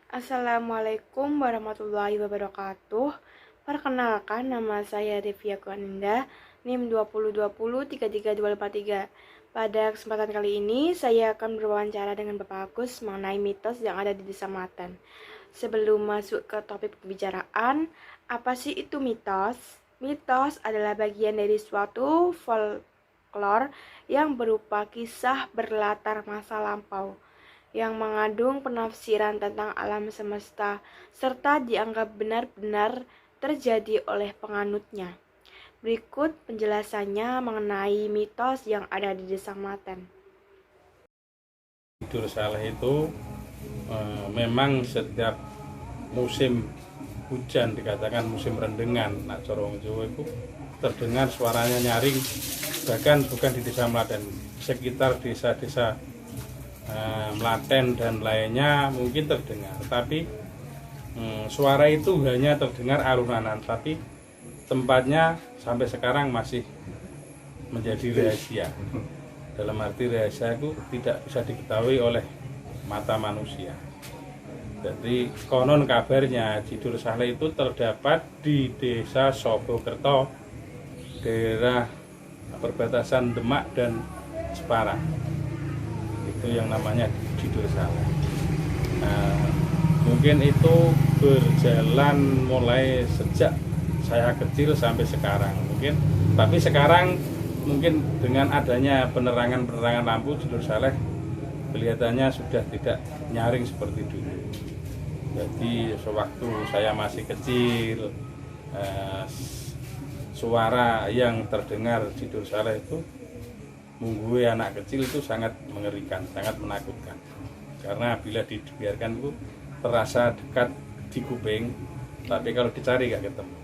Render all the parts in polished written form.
Assalamualaikum warahmatullahi wabarakatuh. Perkenalkan, nama saya Devia Kuaninda, NIM 2020-33243. Pada kesempatan kali ini, saya akan berwawancara dengan Bapak Agus mengenai mitos yang ada di Desa Melaten. Sebelum masuk ke topik pembicaraan, apa sih itu mitos? Mitos adalah bagian dari suatu folklore yang berupa kisah berlatar masa lampau, yang mengandung penafsiran tentang alam semesta serta dianggap benar-benar terjadi oleh penganutnya. Berikut penjelasannya mengenai mitos yang ada di Desa Melaten. Tidur Saleh itu memang setiap musim hujan, dikatakan musim rendengan, nak corong Jawa itu terdengar suaranya nyaring, bahkan bukan di Desa Melaten, sekitar desa-desa Melaten dan lainnya mungkin terdengar, tapi suara itu hanya terdengar alunan, tapi tempatnya sampai sekarang masih menjadi rahasia. Dalam arti rahasia itu tidak bisa diketahui oleh mata manusia. Jadi konon kabarnya Cidul Saleh itu terdapat di Desa Sobokerto, daerah perbatasan Demak dan Jepara. Itu yang namanya Cidul Saleh. Nah, mungkin itu berjalan mulai sejak saya kecil sampai sekarang. Tapi sekarang mungkin dengan adanya penerangan lampu, Cidul Saleh kelihatannya sudah tidak nyaring seperti dulu. Jadi sewaktu saya masih kecil, suara yang terdengar Cidul Saleh itu menggugui anak kecil itu sangat mengerikan, sangat menakutkan. Karena bila dibiarkan itu terasa dekat di kuping, tapi kalau dicari gak ketemu.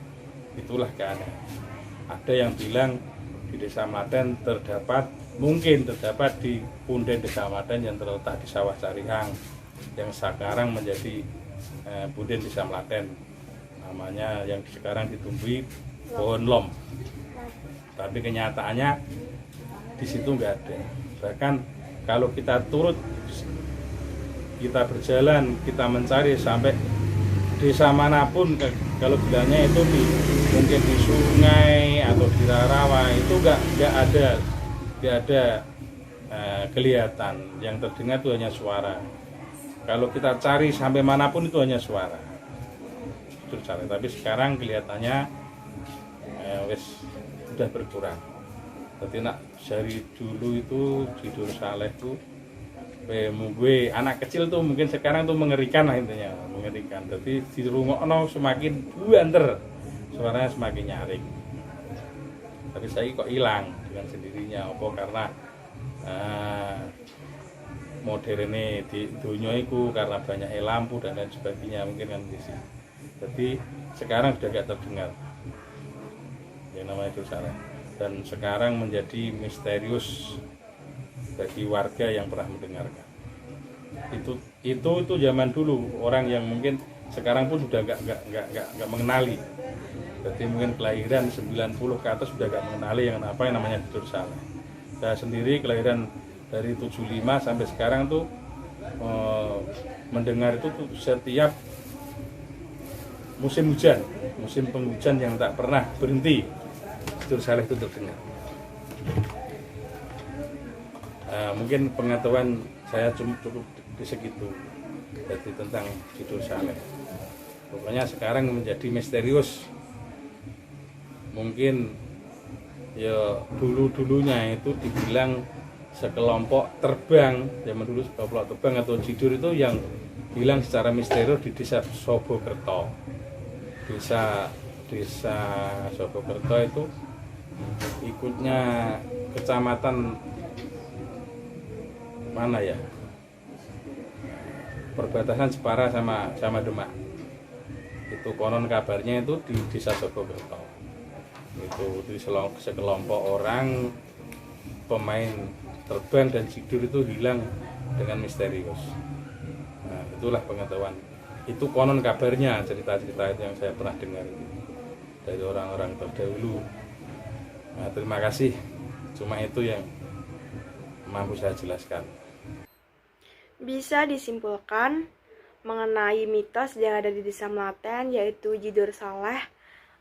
Itulah keadaan. Ada yang bilang di Desa Melaten mungkin terdapat di Punden Desa Melaten yang terletak di Sawah Carihang, yang sekarang menjadi Punden Desa Melaten, namanya yang sekarang ditumbuhi pohon lom. Tapi kenyataannya di situ nggak ada. Bahkan kalau kita berjalan, kita mencari sampai desa manapun, kalau bilangnya itu mungkin di sungai atau di rawa, itu nggak ada kelihatan. Yang terdengar itu hanya suara. Kalau kita cari sampai manapun itu hanya suara. Itu cari. Tapi sekarang kelihatannya sudah berkurang. Jadi dari dulu itu Cidul Saleh itu gue anak kecil tuh mungkin sekarang tuh mengerikan lah, intinya mengerikan. Jadi di rungokno semakin buanter, suaranya semakin nyaring. Tapi saya kok hilang dengan sendirinya, apa karena modernnya di dunia itu karena banyak lampu dan lain sebagainya, mungkin kan di sini. Jadi sekarang sudah gak terdengar yang namanya Cidul Saleh, dan sekarang menjadi misterius bagi warga yang pernah mendengarkan. Itu zaman dulu, orang yang mungkin sekarang pun sudah gak mengenali. Jadi mungkin kelahiran 90 ke atas sudah gak mengenali yang namanya Cidul Saleh. Saya sendiri kelahiran dari 75 sampai sekarang tuh mendengar itu tuh setiap musim hujan, musim penghujan yang tak pernah berhenti, Cidul Saleh itu terdengar. Mungkin pengetahuan saya cukup di segitu, jadi tentang Cidul Saleh. Pokoknya sekarang menjadi misterius. Mungkin ya dulunya itu dibilang sekelompok terbang, zaman dulu sekelompok terbang atau jidur itu yang hilang secara misterius di Desa Sobokerto. Desa Sobokerto itu ikutnya kecamatan mana ya, perbatasan Jepara sama Demak. Itu konon kabarnya itu di Desa Sobokerto. Itu di sekelompok orang pemain terbang dan jidur itu hilang dengan misterius. Nah, itulah pengetahuan. Itu konon kabarnya, cerita-cerita itu yang saya pernah dengar dari orang-orang terdahulu. Nah, terima kasih. Cuma itu yang mampu saya jelaskan. Bisa disimpulkan mengenai mitos yang ada di Desa Melaten, yaitu Jidur Saleh,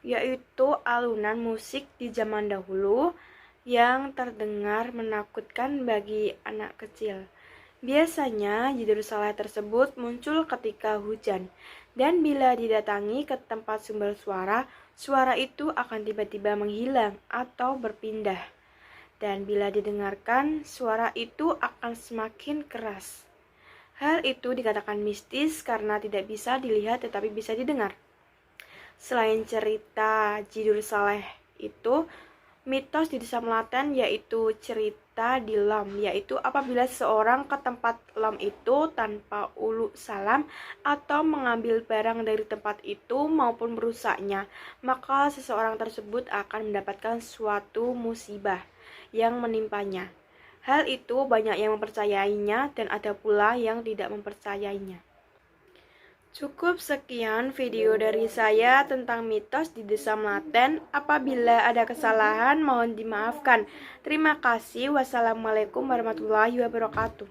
yaitu alunan musik di zaman dahulu yang terdengar menakutkan bagi anak kecil. Biasanya Jidur Saleh tersebut muncul ketika hujan, dan bila didatangi ke tempat sumber suara, suara itu akan tiba-tiba menghilang atau berpindah. Dan bila didengarkan, suara itu akan semakin keras. Hal itu dikatakan mistis karena tidak bisa dilihat tetapi bisa didengar. Selain cerita Jidur Saleh itu, mitos di Desa Melaten yaitu cerita di lam, yaitu apabila seseorang ke tempat lam itu tanpa ulu salam atau mengambil barang dari tempat itu maupun merusaknya, maka seseorang tersebut akan mendapatkan suatu musibah yang menimpanya. Hal itu banyak yang mempercayainya dan ada pula yang tidak mempercayainya. Cukup sekian video dari saya tentang mitos di Desa Melaten. Apabila ada kesalahan mohon dimaafkan. Terima kasih. Wassalamualaikum warahmatullahi wabarakatuh.